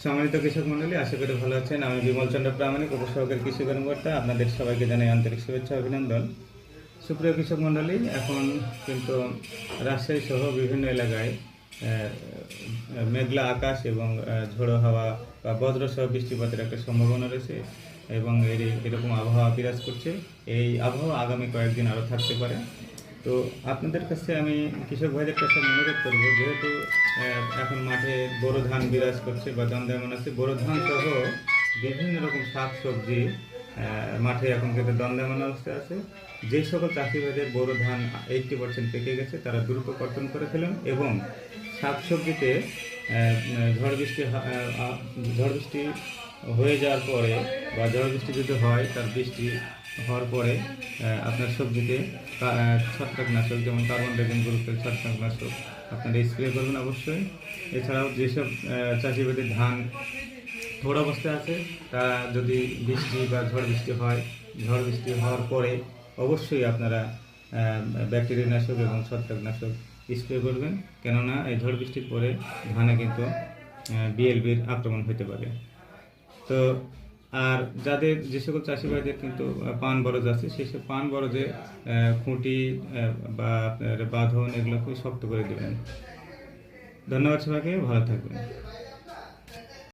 সম্মানিত কৃষক মণ্ডলী, আশা করি ভালো আছেন। আমি বিমল চন্দ্র প্রামাণিক, উপসহকারী কৃষি কর্মকর্তা। আপনাদের সবাইকে জানাই আন্তরিক শুভেচ্ছা অভিনন্দন। সুপ্রিয় কৃষক মণ্ডলী, এখন কিন্তু রাজশাহী সহ বিভিন্ন এলাকায় মেঘলা আকাশ এবং ঝোড়ো হাওয়া বা বজ্রসহ বৃষ্টিপাতের একটা সম্ভাবনা রয়েছে এবং এরকম আবহাওয়া বিরাজ করছে। এই আবহাওয়া আগামী কয়েকদিন আরও থাকতে পারে। তো আপনাদের কাছে আমি কৃষক ভাইদের কাছে অনুরোধ করব, যেহেতু এখন মাঠে বোরো ধান বিরাজ করছে বা দণ্ডায়মান আছে, বোরো ধান সহ বিভিন্ন রকম শাক সবজি মাঠে এখন কিন্তু দণ্ডায়মান অবস্থায় আছে। যে সকল চাষি ভাইদের বোরো ধান 80% পেকে গেছে, তারা দ্রুত কর্তন করে ফেলুন এবং শাক সবজিতে ঝড় বৃষ্টি হয়ে যাওয়ার পরে বা ঝড় বৃষ্টি যদি হয়, তার বৃষ্টি হওয়ার পরে আপনার সবজিতে ছত্রাকনাশক, যেমন কার্বন ডাইজিন গ্রুপের ছত্রাকনাশক আপনারা স্প্রে করবেন অবশ্যই। এছাড়াও যেসব চাষিবাদের ধান থোড় অবস্থায় আছে, তা যদি বৃষ্টি বা ঝড় বৃষ্টি হওয়ার পরে অবশ্যই আপনারা ব্যাকটেরিয়ানাশক এবং ছত্রাকনাশক স্প্রে করবেন, কেননা এই ঝড় বৃষ্টির পরে ধানে কিন্তু বিএলবির আক্রমণ হতে পারে। তো আর যে সকল চাষি ভাইদের কিন্তু পান বরজ আছে, সেসব পান বরজে খুঁটি বা আপনার বাঁধন এগুলো খুব শক্ত করে দেবেন। ধন্যবাদ সবাইকে, ভালো থাকবেন।